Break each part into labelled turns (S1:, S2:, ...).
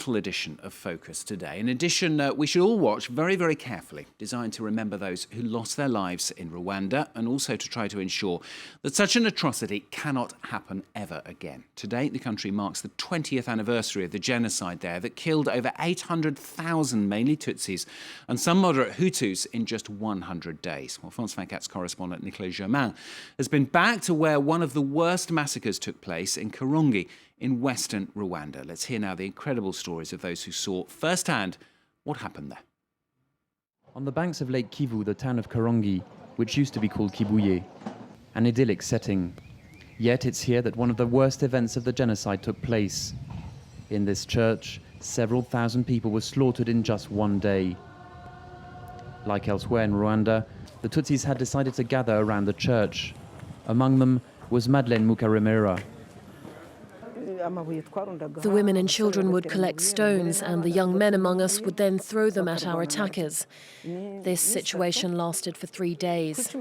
S1: brutal edition of Focus today. An edition we should all watch very, very carefully, designed to remember those who lost their lives in Rwanda and also to try to ensure that such an atrocity cannot happen ever again. Today, the country marks the 20th anniversary of the genocide there that killed over 800,000, mainly Tutsis, and some moderate Hutus in just 100 days. Well, France 24's correspondent Nicolas Germain has been back to where one of the worst massacres took place in Karongi, in western Rwanda. Let's hear now the incredible stories of those who saw firsthand what happened there.
S2: On the banks of Lake Kivu, the town of Karongi, which used to be called Kibuye, an idyllic setting. Yet it's here that one of the worst events of the genocide took place. In this church, several thousand people were slaughtered in just one day. Like elsewhere in Rwanda, the Tutsis had decided to gather around the church. Among them was Madeleine Mukaremera.
S3: The women and children would collect stones, and the young men among us would then throw them at our attackers. This situation lasted for 3 days.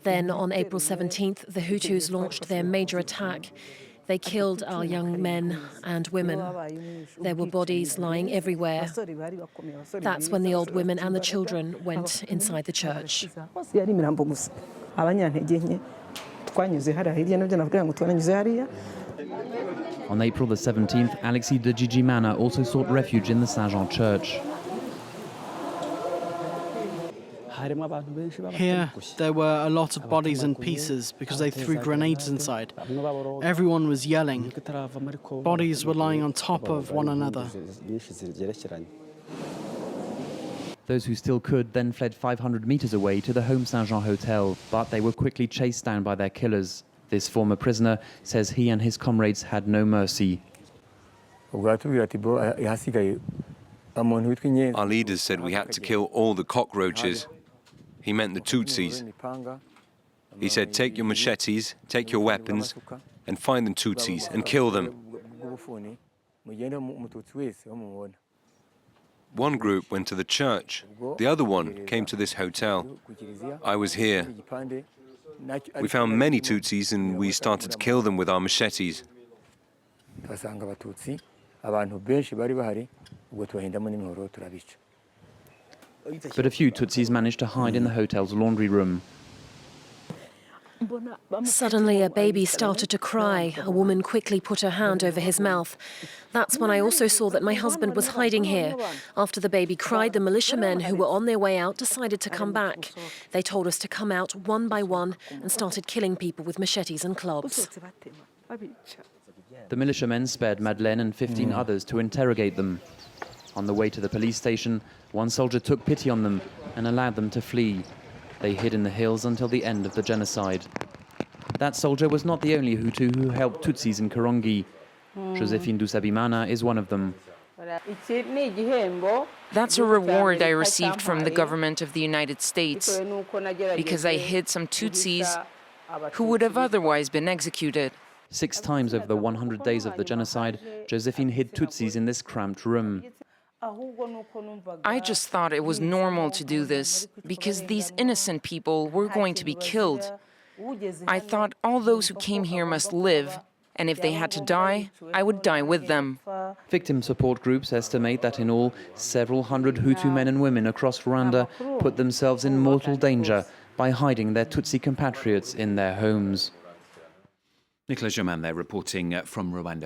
S3: Then, on April 17th, the Hutus launched their major attack. They killed our young men and women. There were bodies lying everywhere. That's when the old women and the children went inside the church.
S2: On April the 17th, Alexis de Gigimana also sought refuge in the Saint-Jean church.
S4: Here, there were a lot of bodies and pieces because they threw grenades inside. Everyone was yelling. Bodies were lying on top of one another.
S2: Those who still could then fled 500 meters away to the Home Saint-Jean hotel, but they were quickly chased down by their killers. This former prisoner says he and his comrades had no mercy.
S5: Our leaders said we had to kill all the cockroaches. He meant the Tutsis. He said, take your machetes, take your weapons, and find the Tutsis and kill them. One group went to the church. The other one came to this hotel. I was here. We found many Tutsis and we started to kill them with our machetes.
S2: But a few Tutsis managed to hide in the hotel's laundry room.
S3: Suddenly, a baby started to cry. A woman quickly put her hand over his mouth. That's when I also saw that my husband was hiding here. After the baby cried, the militiamen who were on their way out decided to come back. They told us to come out one by one and started killing people with machetes and clubs.
S2: The militiamen spared Madeleine and 15 others to interrogate them. On the way to the police station, one soldier took pity on them and allowed them to flee. They hid in the hills until the end of the genocide. That soldier was not the only Hutu who helped Tutsis in Karongi. Josephine Dusabimana is one of them.
S6: That's a reward I received from the government of the United States because I hid some Tutsis who would have otherwise been executed.
S2: 6 times over the 100 days of the genocide, Josephine hid Tutsis in this cramped room.
S6: I just thought it was normal to do this because these innocent people were going to be killed. I thought all those who came here must live, and if they had to die, I would die with them.
S2: Victim support groups estimate that in all, several hundred Hutu men and women across Rwanda put themselves in mortal danger by hiding their Tutsi compatriots in their homes.
S1: Nicolas Germain there reporting from Rwanda.